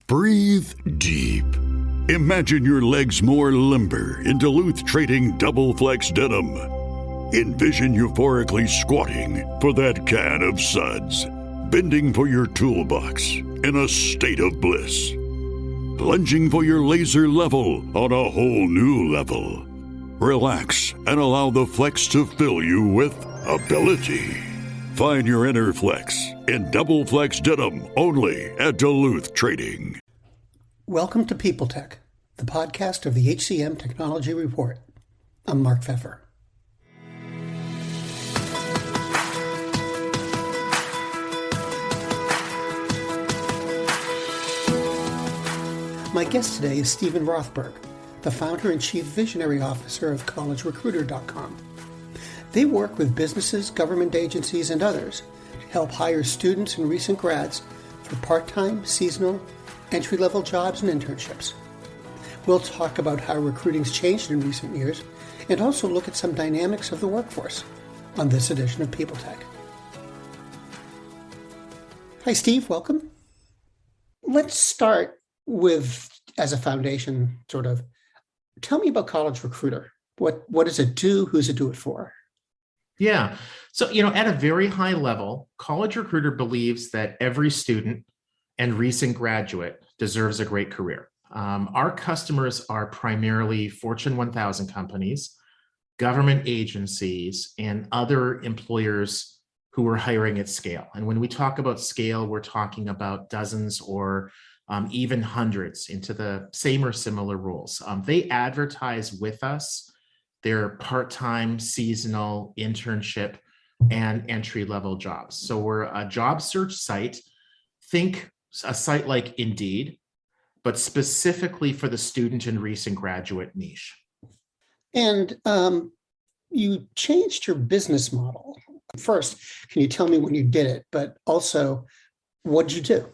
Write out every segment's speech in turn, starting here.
Breathe deep. Imagine your legs more limber in Duluth Trading Double Flex Denim. Envision euphorically squatting for that can of suds, bending for your toolbox in a state of bliss, lunging for your laser level on a whole new level. Relax and allow the flex to fill you with ability. Find your inner flex in Double Flex Denim only at Duluth Trading. Welcome to People Tech, the podcast of the HCM Technology Report. I'm Mark Pfeffer. My guest today is Stephen Rothberg, the founder and chief visionary officer of collegerecruiter.com. They work with businesses, government agencies, and others to help hire students and recent grads for part-time, seasonal, entry-level jobs and internships. We'll talk about how recruiting's changed in recent years and also look at some dynamics of the workforce on this edition of People Tech. Hi, Steve. Welcome. Let's start with, as a foundation, tell me about College Recruiter. What does it do? Who's it do it for? Yeah. So, at a very high level, College Recruiter believes that every student and recent graduate deserves a great career. Our customers are primarily Fortune 1000 companies, government agencies, and other employers who are hiring at scale. And when we talk about scale, we're talking about dozens or even hundreds into the same or similar roles. They advertise with us their part-time, seasonal, internship, and entry-level jobs. So we're a job search site. Think a site like Indeed, but specifically for the student and recent graduate niche. And you changed your business model. First, can you tell me when you did it, but also what did you do?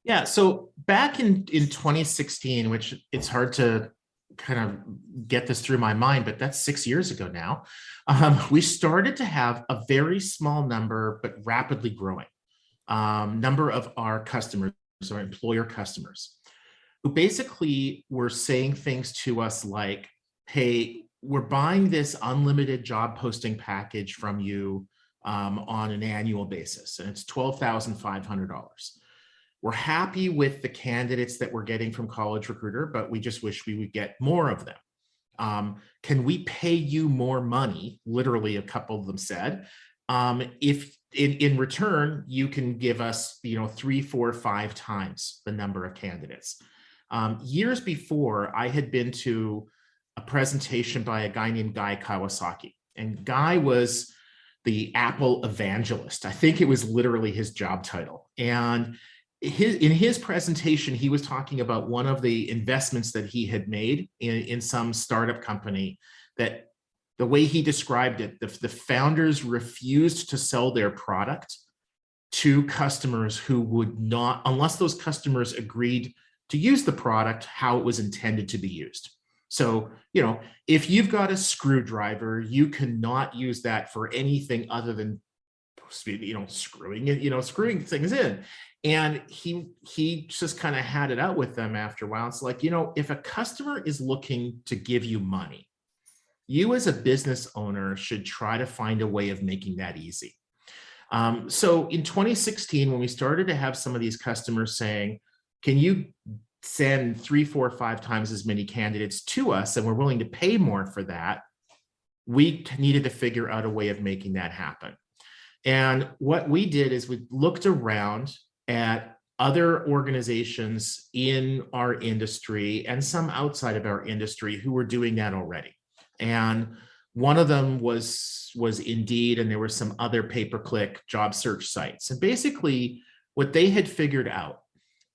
Yeah, so back in 2016, which it's hard to kind of get this through my mind, but that's 6 years ago now, we started to have a very small number, but rapidly growing number of our customers, our employer customers, who basically were saying things to us like, hey, we're buying this unlimited job posting package from you on an annual basis, and it's $12,500. We're happy with the candidates that we're getting from College Recruiter, but we just wish we would get more of them. Can we pay you more money? Literally, a couple of them said, if in return, you can give us, 3, 4, 5 times the number of candidates. Years before, I had been to a presentation by a guy named Guy Kawasaki, and Guy was the Apple evangelist. I think it was literally his job title. And in his presentation, he was talking about one of the investments that he had made in some startup company that the way he described it, the founders refused to sell their product to customers who would not, unless those customers agreed to use the product how it was intended to be used. So, if you've got a screwdriver, you cannot use that for anything other than, screwing things in. And he just kind of had it out with them after a while. It's like, if a customer is looking to give you money, you as a business owner should try to find a way of making that easy. So in 2016, when we started to have some of these customers saying, can you send 3, 4, 5 times as many candidates to us, and we're willing to pay more for that, we needed to figure out a way of making that happen. And what we did is we looked around at other organizations in our industry and some outside of our industry who were doing that already. And one of them was Indeed, and there were some other pay-per-click job search sites. And basically what they had figured out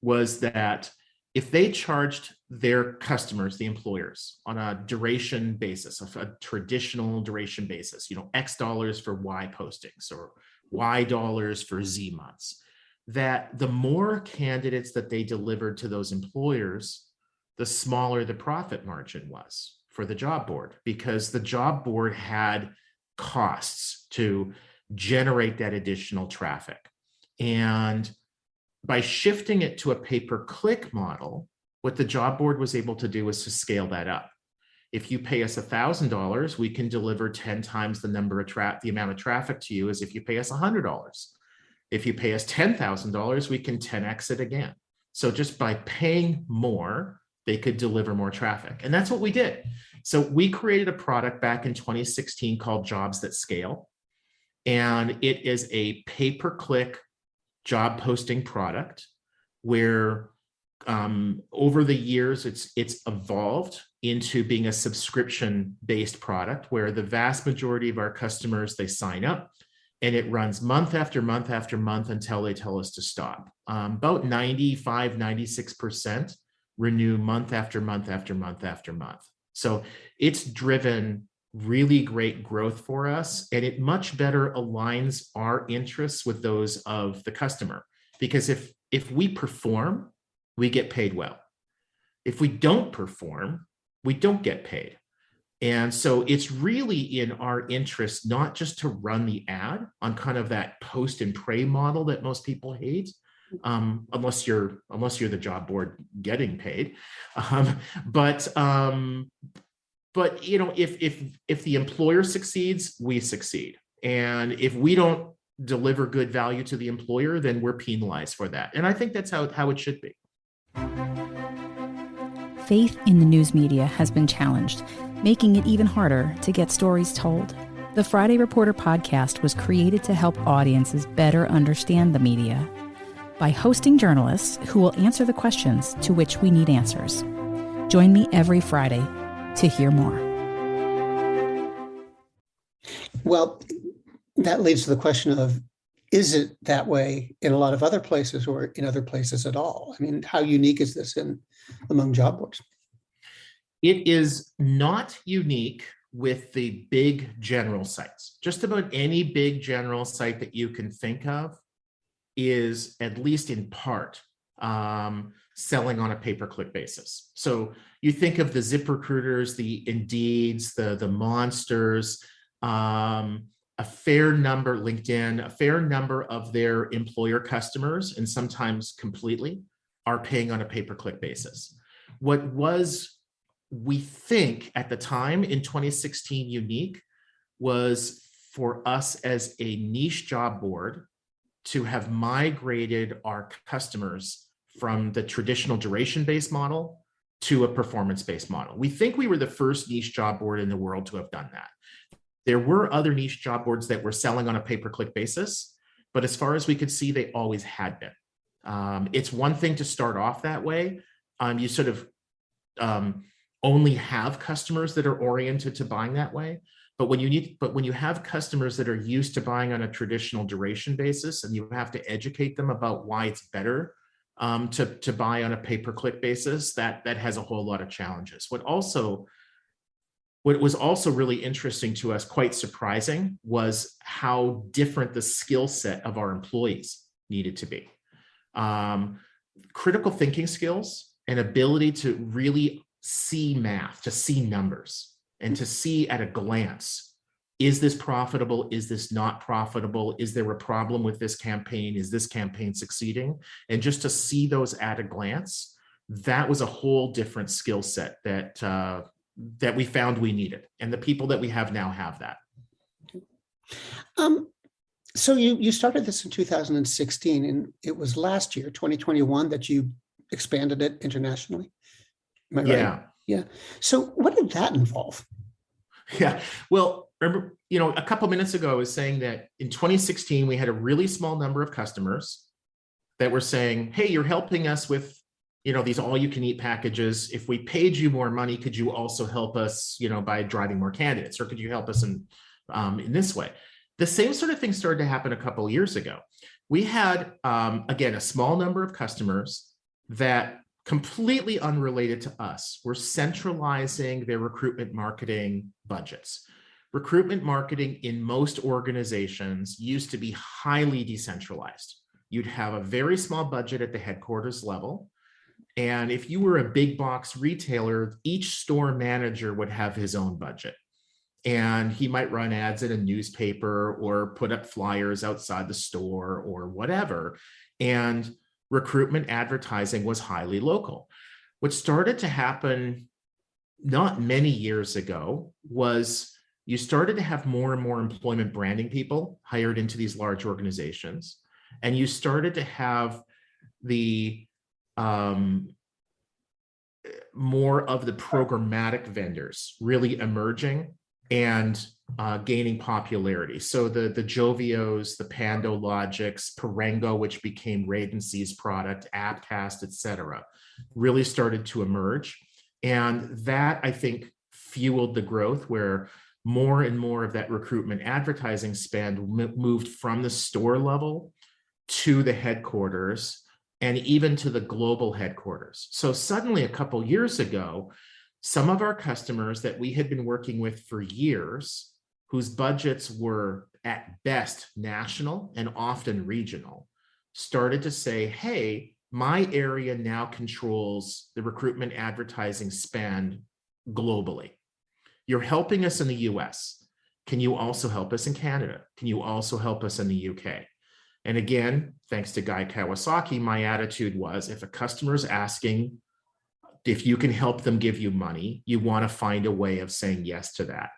was that if they charged their customers, the employers, on a duration basis, a traditional duration basis, X dollars for Y postings or Y dollars for Z months, that the more candidates that they delivered to those employers, the smaller the profit margin was for the job board, because the job board had costs to generate that additional traffic. And by shifting it to a pay-per-click model, what the job board was able to do was to scale that up. If you pay us $1,000, we can deliver 10 times the amount of traffic to you as if you pay us $100. If you pay us $10,000, we can 10x it again. So just by paying more, they could deliver more traffic. And that's what we did. So we created a product back in 2016 called Jobs That Scale. And it is a pay-per-click job posting product where over the years, it's evolved into being a subscription-based product where the vast majority of our customers, they sign up and it runs month after month after month until they tell us to stop. About 95, 96% renew month after month after month after month. So it's driven really great growth for us, and it much better aligns our interests with those of the customer. Because if we perform, we get paid well. If we don't perform, we don't get paid. And so it's really in our interest not just to run the ad on kind of that post and pray model that most people hate, unless you're the job board getting paid. But you know, if the employer succeeds, we succeed. And if we don't deliver good value to the employer, then we're penalized for that. And I think that's how it should be. Faith in the news media has been challenged, making it even harder to get stories told. The Friday Reporter podcast was created to help audiences better understand the media by hosting journalists who will answer the questions to which we need answers. Join me every Friday to hear more. Well, that leads to the question of, is it that way in a lot of other places or in other places at all? I mean, how unique is this among job boards? It is not unique with the big general sites. Just about any big general site that you can think of is, at least in part, selling on a pay-per-click basis. So you think of the ZipRecruiters, the Indeeds, the Monsters, a fair number, LinkedIn, a fair number of their employer customers, and sometimes completely, are paying on a pay-per-click basis. What was, we think at the time in 2016, unique was for us as a niche job board to have migrated our customers from the traditional duration-based model to a performance-based model. We think we were the first niche job board in the world to have done that. There were other niche job boards that were selling on a pay-per-click basis, but as far as we could see, they always had been. It's one thing to start off that way. You sort of only have customers that are oriented to buying that way. But when you have customers that are used to buying on a traditional duration basis, and you have to educate them about why it's better to buy on a pay-per-click basis, that has a whole lot of challenges. What was also really interesting to us, quite surprising, was how different the skill set of our employees needed to be. Critical thinking skills and ability to really see math, to see numbers, and to see at a glance, is this profitable? Is this not profitable? Is there a problem with this campaign? Is this campaign succeeding? And just to see those at a glance, that was a whole different skill set that we found we needed. And the people that we have now have that. So you started this in 2016, and it was last year, 2021, that you expanded it internationally. Am I right? Yeah. Yeah. So what did that involve? Yeah. Well, remember, a couple minutes ago, I was saying that in 2016, we had a really small number of customers that were saying, hey, you're helping us with, these all-you-can-eat packages. If we paid you more money, could you also help us, by driving more candidates, or could you help us in this way? The same sort of thing started to happen a couple of years ago. We had, again, a small number of customers that, completely unrelated to us, were centralizing their recruitment marketing budgets. Recruitment marketing in most organizations used to be highly decentralized. You'd have a very small budget at the headquarters level. And if you were a big box retailer, each store manager would have his own budget. And he might run ads in a newspaper or put up flyers outside the store or whatever. And recruitment advertising was highly local. What started to happen not many years ago was you started to have more and more employment branding people hired into these large organizations, and you started to have the more of the programmatic vendors really emerging and gaining popularity. So the Jovios, the PandoLogics, Parengo, which became Radency's product, Appcast, et cetera, really started to emerge. And that, I think, fueled the growth where more and more of that recruitment advertising spend moved from the store level to the headquarters and even to the global headquarters. So suddenly a couple years ago, some of our customers that we had been working with for years, whose budgets were at best national and often regional, started to say, hey, my area now controls the recruitment advertising spend globally. You're helping us in the US. Can you also help us in Canada? Can you also help us in the UK? And again, thanks to Guy Kawasaki, my attitude was, if a customer is asking if you can help them give you money, you want to find a way of saying yes to that.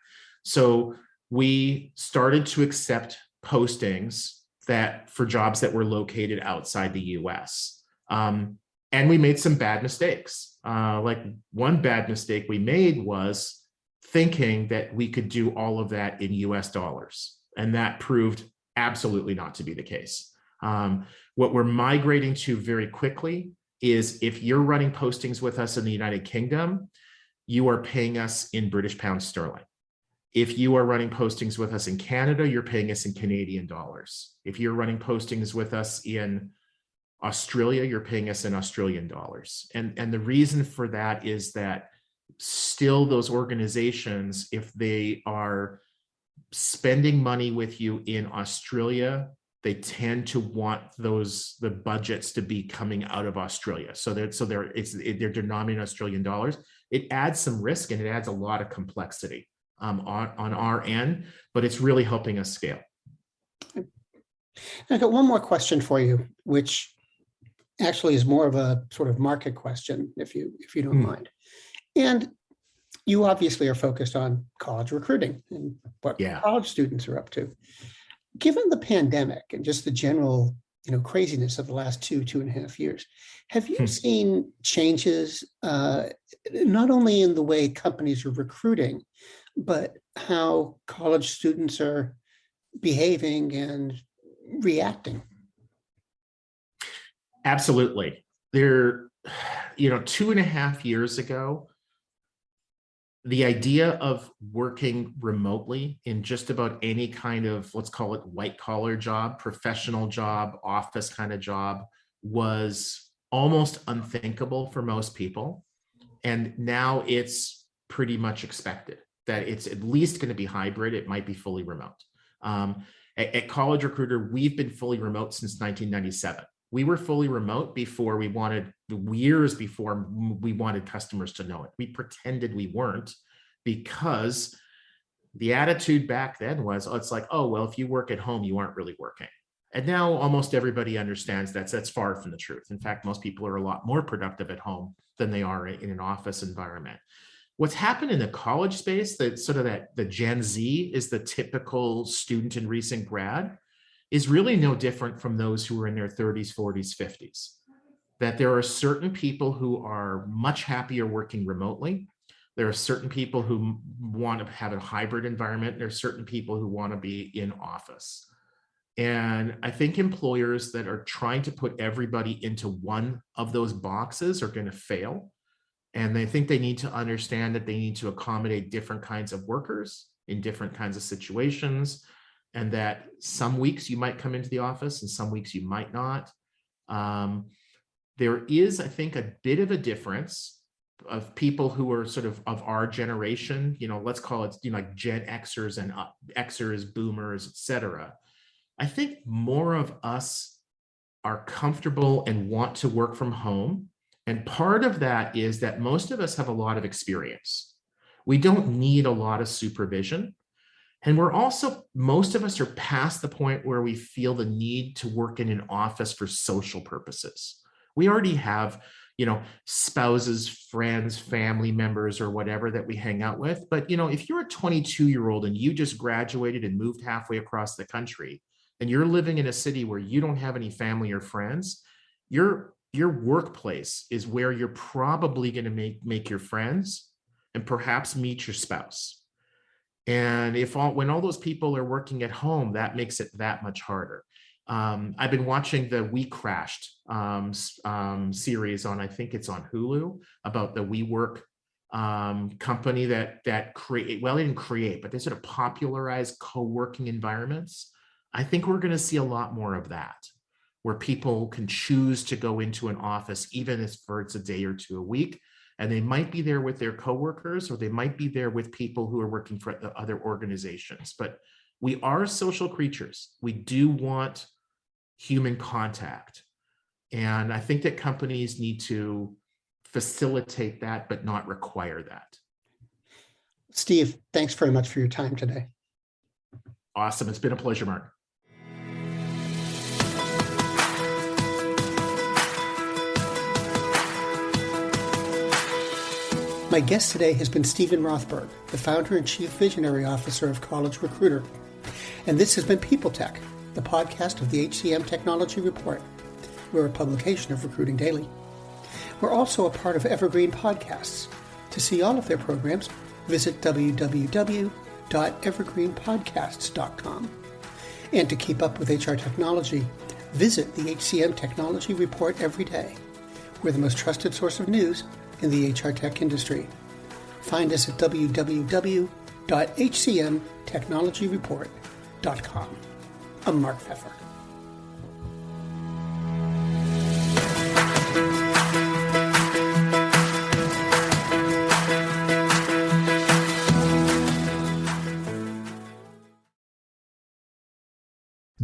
So we started to accept postings that for jobs that were located outside the US. And we made some bad mistakes. Like one bad mistake we made was thinking that we could do all of that in US dollars. And that proved absolutely not to be the case. What we're migrating to very quickly is if you're running postings with us in the United Kingdom, you are paying us in British pounds sterling. If you are running postings with us in Canada, you're paying us in Canadian dollars. If you're running postings with us in Australia, you're paying us in Australian dollars. And the reason for that is that still those organizations, if they are spending money with you in Australia, they tend to want the budgets to be coming out of Australia. So they're denominated in Australian dollars. It adds some risk and it adds a lot of complexity on our end, but it's really helping us scale. I got one more question for you, which actually is more of a sort of market question, if you don't mind. And you obviously are focused on college recruiting and what college students are up to. Given the pandemic and just the general, craziness of the last 2.5 years, have you seen changes not only in the way companies are recruiting, but how college students are behaving and reacting? Absolutely. There, 2.5 years ago, the idea of working remotely in just about any kind of, let's call it white collar job, professional job, office kind of job was almost unthinkable for most people. And now it's pretty much expected that it's at least going to be hybrid. It might be fully remote. At College Recruiter, we've been fully remote since 1997. We were fully remote before years before we wanted customers to know it. We pretended we weren't because the attitude back then was, it's like, oh, well, if you work at home, you aren't really working. And now almost everybody understands that's far from the truth. In fact, most people are a lot more productive at home than they are in an office environment. What's happened in the college space, the Gen Z is the typical student and recent grad, is really no different from those who are in their 30s, 40s, 50s. That there are certain people who are much happier working remotely. There are certain people who want to have a hybrid environment. There are certain people who want to be in office. And I think employers that are trying to put everybody into one of those boxes are going to fail. And they think they need to understand that they need to accommodate different kinds of workers in different kinds of situations. And that some weeks you might come into the office and some weeks you might not. There is, I think, a bit of a difference of people who are sort of our generation, let's call it, like Gen Xers and Xers, boomers, et cetera. I think more of us are comfortable and want to work from home. And part of that is that most of us have a lot of experience. We don't need a lot of supervision. And we're also, most of us are past the point where we feel the need to work in an office for social purposes. We already have, spouses, friends, family members, or whatever that we hang out with. But, if you're a 22-year-old and you just graduated and moved halfway across the country, and you're living in a city where you don't have any family or friends, your workplace is where you're probably going to make your friends and perhaps meet your spouse. And when all those people are working at home, that makes it that much harder. I've been watching the We Crashed series on, I think it's on Hulu, about the WeWork company that create, well, they didn't create, but they sort of popularized co-working environments. I think we're going to see a lot more of that, where people can choose to go into an office, even if it's a day or two a week. And they might be there with their coworkers, or they might be there with people who are working for other organizations. But we are social creatures. We do want human contact. And I think that companies need to facilitate that, but not require that. Steve, thanks very much for your time today. Awesome. It's been a pleasure, Mark. My guest today has been Stephen Rothberg, the founder and chief visionary officer of College Recruiter. And this has been People Tech, the podcast of the HCM Technology Report. We're a publication of Recruiting Daily. We're also a part of Evergreen Podcasts. To see all of their programs, visit www.evergreenpodcasts.com. And to keep up with HR technology, visit the HCM Technology Report every day. We're the most trusted source of news in the HR tech industry. Find us at www.hcmtechnologyreport.com. I'm Mark Pfeffer.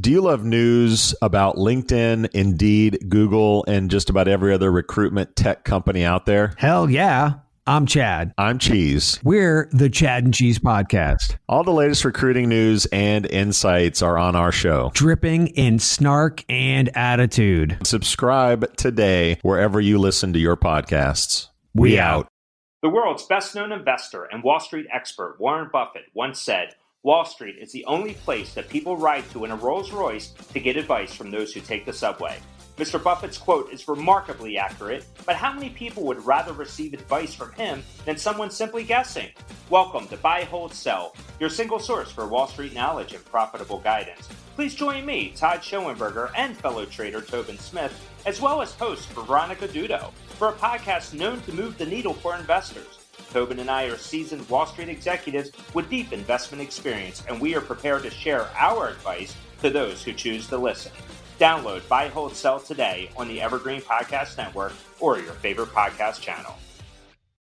Do you love news about LinkedIn, Indeed, Google, and just about every other recruitment tech company out there? Hell yeah. I'm Chad. I'm Cheese. We're the Chad and Cheese Podcast. All the latest recruiting news and insights are on our show, dripping in snark and attitude. Subscribe today wherever you listen to your podcasts. We out. The world's best-known investor and Wall Street expert Warren Buffett once said, "Wall Street is the only place that people ride to in a Rolls-Royce to get advice from those who take the subway." Mr. Buffett's quote is remarkably accurate, but how many people would rather receive advice from him than someone simply guessing? Welcome to Buy, Hold, Sell, your single source for Wall Street knowledge and profitable guidance. Please join me, Todd Schoenberger, and fellow trader Tobin Smith, as well as host Veronica Dudo, for a podcast known to move the needle for investors. Tobin and I are seasoned Wall Street executives with deep investment experience, and we are prepared to share our advice to those who choose to listen. Download Buy, Hold, Sell today on the Evergreen Podcast Network or your favorite podcast channel.